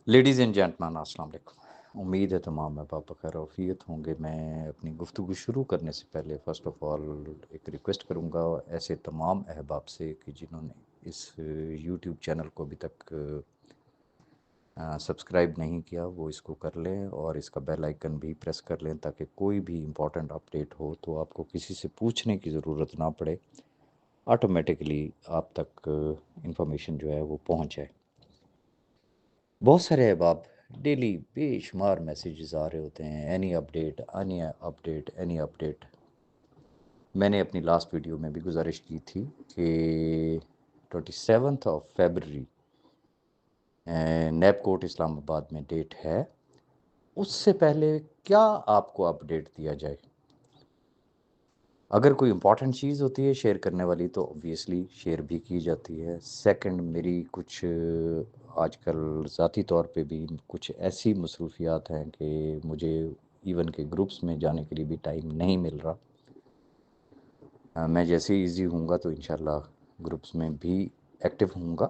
Ladies and gentleman السلام علیکم، امید ہے تمام احباب بخیر وفیت ہوں گے۔ میں اپنی گفتگو شروع کرنے سے پہلے فرسٹ آف آل ایک ریکویسٹ کروں گا ایسے تمام احباب سے کہ جنہوں نے اس یوٹیوب چینل کو ابھی تک سبسکرائب نہیں کیا وہ اس کو کر لیں اور اس کا بیل آئیکن بھی پریس کر لیں تاکہ کوئی بھی امپورٹنٹ اپڈیٹ ہو تو آپ کو کسی سے پوچھنے کی ضرورت نہ پڑے، آٹومیٹکلی آپ تک انفارمیشن جو ہے وہ پہنچ جائے۔ بہت سارے احباب ڈیلی بے شمار میسیجز آ رہے ہوتے ہیں، any update any update any update. میں نے اپنی لاسٹ ویڈیو میں بھی گزارش کی تھی کہ 27 فیبرری نیب کوٹ اسلام آباد میں ڈیٹ ہے، اس سے پہلے کیا آپ کو اپڈیٹ دیا جائے۔ اگر کوئی امپورٹنٹ چیز ہوتی ہے شیئر کرنے والی تو اوبویسلی شیئر بھی کی جاتی ہے۔ سیکنڈ، میری کچھ آج کل ذاتی طور پہ بھی کچھ ایسی مصروفیات ہیں کہ مجھے ایون کے گروپس میں جانے کے لیے بھی ٹائم نہیں مل رہا۔ میں جیسے ایزی ہوں گا تو انشاءاللہ گروپس میں بھی ایکٹیو ہوں گا۔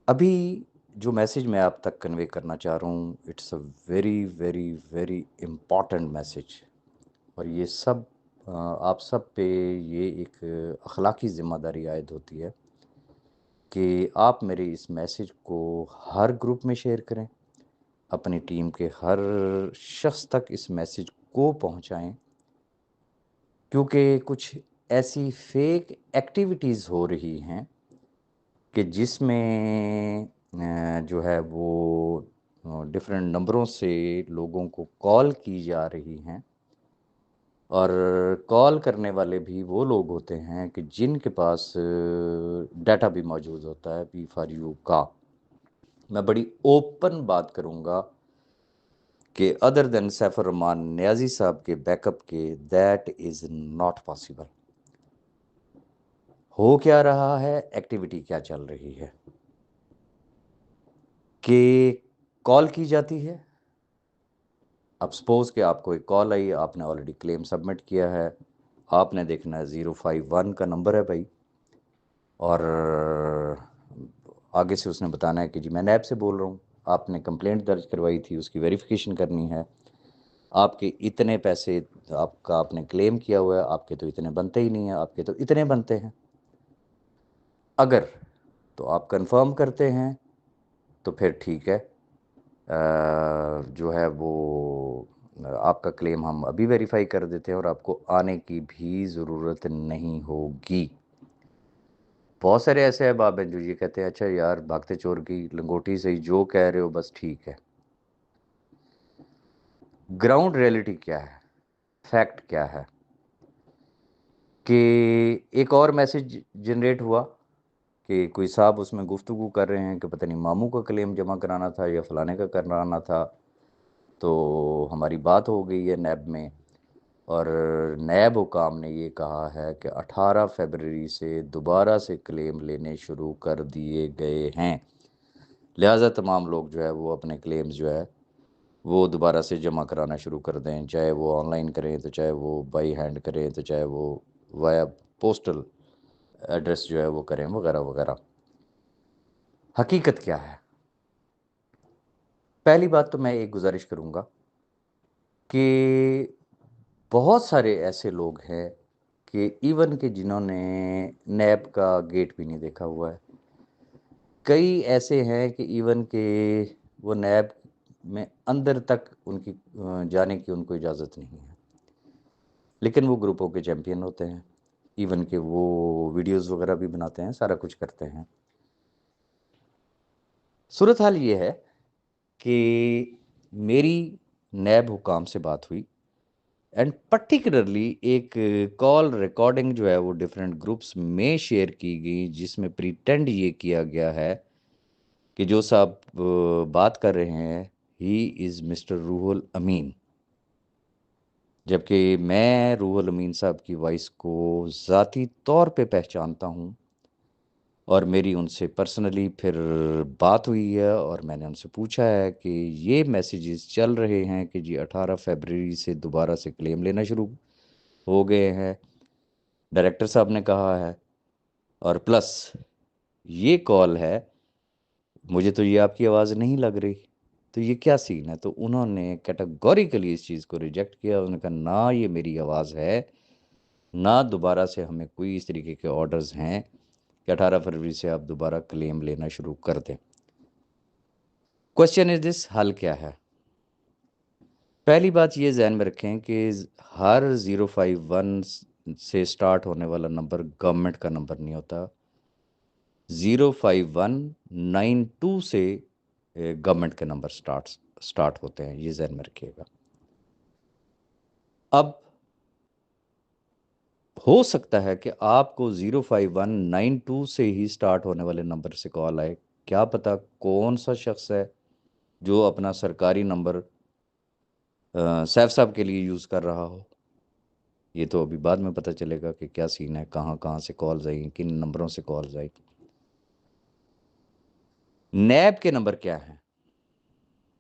ابھی جو میسیج میں آپ تک کنوے کرنا چاہ رہا ہوں it's a very very very important message, اور یہ سب آپ سب پہ یہ ایک اخلاقی ذمہ داری عائد ہوتی ہے کہ آپ میرے اس میسیج کو ہر گروپ میں شیئر کریں، اپنی ٹیم کے ہر شخص تک اس میسیج کو پہنچائیں، کیونکہ کچھ ایسی فیک ایکٹیویٹیز ہو رہی ہیں کہ جس میں جو ہے وہ ڈفرینٹ نمبروں سے لوگوں کو کال کی جا رہی ہیں، اور کال کرنے والے بھی وہ لوگ ہوتے ہیں کہ جن کے پاس ڈیٹا بھی موجود ہوتا ہے پی فار یو کا۔ میں بڑی اوپن بات کروں گا کہ ادر دین سیف الرحمان نیازی صاحب کے بیک اپ کے دیٹ از ناٹ پاسبل۔ ہو کیا رہا ہے، ایکٹیویٹی کیا چل رہی ہے کہ کال کی جاتی ہے۔ اب سپوز کہ آپ کو ایک کال آئی، آپ نے آلریڈی کلیم سبمٹ کیا ہے، آپ نے دیکھنا ہے 051 کا نمبر ہے بھائی، اور آگے سے اس نے بتانا ہے کہ جی میں نیب سے بول رہا ہوں، آپ نے کمپلینٹ درج کروائی تھی، اس کی ویریفیکیشن کرنی ہے، آپ کے اتنے پیسے آپ نے کلیم کیا ہوا ہے، آپ کے تو اتنے بنتے ہی نہیں ہیں، آپ کے تو اتنے بنتے ہیں۔ اگر تو آپ کنفرم کرتے ہیں تو پھر ٹھیک ہے، جو ہے وہ آپ کا کلیم ہم ابھی ویریفائی کر دیتے ہیں اور آپ کو آنے کی بھی ضرورت نہیں ہوگی۔ بہت سارے ایسے احباب ہیں جو یہ کہتے ہیں اچھا یار بھاگتے چور کی لنگوٹی سے جو کہہ رہے ہو بس ٹھیک ہے۔ گراؤنڈ ریئلٹی کیا ہے، فیکٹ کیا ہے کہ ایک اور میسیج جنریٹ ہوا کہ کوئی صاحب اس میں گفتگو کر رہے ہیں کہ پتہ نہیں ماموں کا کلیم جمع کرانا تھا یا فلانے کا کرانا تھا، تو ہماری بات ہو گئی ہے نیب میں، اور نیب حکام نے یہ کہا ہے کہ 18 فیبرری سے دوبارہ سے کلیم لینے شروع کر دیے گئے ہیں، لہٰذا تمام لوگ جو ہے وہ اپنے کلیمز جو ہے وہ دوبارہ سے جمع کرانا شروع کر دیں، چاہے وہ آن لائن کریں تو چاہے وہ بائی ہینڈ کریں تو چاہے وہ وایا پوسٹل ایڈریس جو ہے وہ کریں وغیرہ وغیرہ۔ حقیقت کیا ہے؟ پہلی بات تو میں ایک گزارش کروں گا کہ بہت سارے ایسے لوگ ہیں کہ ایون کہ جنہوں نے نیب کا گیٹ بھی نہیں دیکھا ہوا ہے، کئی ایسے ہیں کہ ایون کہ وہ نیب میں اندر تک ان کی جانے کی ان کو اجازت نہیں ہے، لیکن وہ گروپوں کے چیمپئن ہوتے ہیں، ایون کہ وہ ویڈیوز وغیرہ بھی بناتے ہیں، سارا کچھ کرتے ہیں۔ صورتحال یہ ہے کہ میری نیب حکام سے بات ہوئی، اینڈ پرٹیکولرلی ایک کال ریکارڈنگ جو ہے وہ ڈفرینٹ گروپس میں شیئر کی گئی، جس میں پریٹینڈ یہ کیا گیا ہے کہ جو صاحب بات کر رہے ہیں ہی از مسٹر روح الامین، جبکہ میں روح الامین صاحب کی وائس کو ذاتی طور پہ پہچانتا ہوں، اور میری ان سے پرسنلی پھر بات ہوئی ہے، اور میں نے ان سے پوچھا ہے کہ یہ میسیجز چل رہے ہیں کہ جی 18 فیبرری سے دوبارہ سے کلیم لینا شروع ہو گئے ہیں، ڈائریکٹر صاحب نے کہا ہے، اور پلس یہ کال ہے مجھے تو یہ آپ کی آواز نہیں لگ رہی، تو یہ کیا سین ہے؟ تو انہوں نے کیٹاگوریکلی اس چیز کو ریجیکٹ کیا، انہوں نے کہا نہ یہ میری آواز ہے، نہ دوبارہ سے ہمیں کوئی اس طریقے کے آرڈرز ہیں کہ 18 فروری سے آپ دوبارہ کلیم لینا شروع کر دیں۔ کوشچن از دس، حل کیا ہے؟ پہلی بات یہ ذہن میں رکھیں کہ ہر 051 سے سٹارٹ ہونے والا نمبر گورنمنٹ کا نمبر نہیں ہوتا، 05192 سے گورنمنٹ کے نمبر سٹارٹ ہوتے ہیں، یہ ذہن میں رکھیے گا۔ اب ہو سکتا ہے کہ آپ کو 05192 سے ہی سٹارٹ ہونے والے نمبر سے کال آئے، کیا پتا کون سا شخص ہے جو اپنا سرکاری نمبر سیف صاحب کے لیے یوز کر رہا ہو۔ یہ تو ابھی بعد میں پتہ چلے گا کہ کیا سین ہے، کہاں کہاں سے کالز آئی، کن نمبروں سے کالز آئی۔ نیب کے نمبر کیا ہیں؟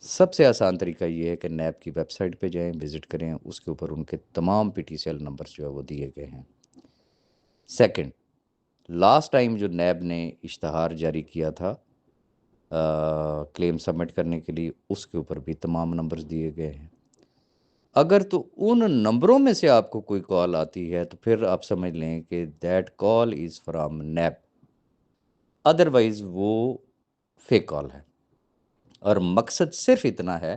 سب سے آسان طریقہ یہ ہے کہ نیب کی ویب سائٹ پہ جائیں، وزٹ کریں، اس کے اوپر ان کے تمام P T C L number جو ہے وہ دیے گئے ہیں۔ سیکنڈ، لاسٹ ٹائم جو نیب نے اشتہار جاری کیا تھا کلیم سبمٹ کرنے کے لیے، اس کے اوپر بھی تمام نمبرز دیے گئے ہیں۔ اگر تو ان نمبروں میں سے آپ کو کوئی کال آتی ہے تو پھر آپ سمجھ لیں کہ that call is from NAB, otherwise وہ فیک کال ہے۔ اور مقصد صرف اتنا ہے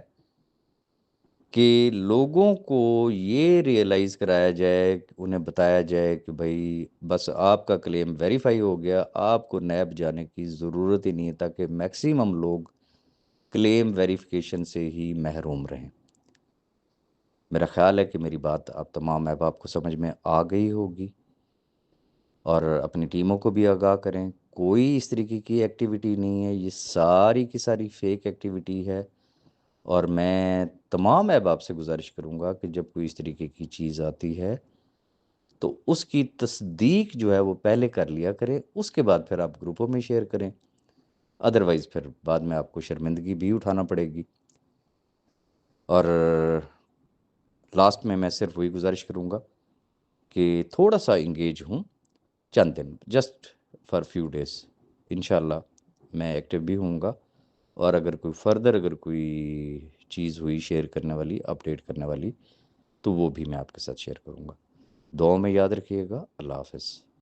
کہ لوگوں کو یہ ریئلائز کرایا جائے، انہیں بتایا جائے کہ بھائی بس آپ کا کلیم ویریفائی ہو گیا، آپ کو نیب جانے کی ضرورت ہی نہیں ہے، تاکہ میکسیمم لوگ کلیم ویریفیکیشن سے ہی محروم رہیں۔ میرا خیال ہے کہ میری بات آپ تمام احباب کو سمجھ میں آ گئی ہوگی، اور اپنی ٹیموں کو بھی آگاہ کریں، کوئی اس طریقے کی ایکٹیویٹی نہیں ہے، یہ ساری کی ساری فیک ایکٹیویٹی ہے۔ اور میں تمام احباب سے گزارش کروں گا کہ جب کوئی اس طریقے کی چیز آتی ہے تو اس کی تصدیق جو ہے وہ پہلے کر لیا کریں، اس کے بعد پھر آپ گروپوں میں شیئر کریں، ادروائز پھر بعد میں آپ کو شرمندگی بھی اٹھانا پڑے گی۔ اور لاسٹ میں صرف وہی گزارش کروں گا کہ تھوڑا سا انگیج ہوں، چند دن، جسٹ فار فیو ڈیز، انشاءاللہ میں ایکٹیو بھی ہوں گا، اور اگر کوئی فردر اگر کوئی چیز ہوئی شیئر کرنے والی، اپڈیٹ کرنے والی، تو وہ بھی میں آپ کے ساتھ شیئر کروں گا۔ دعاؤں میں یاد رکھیے گا۔ اللہ حافظ۔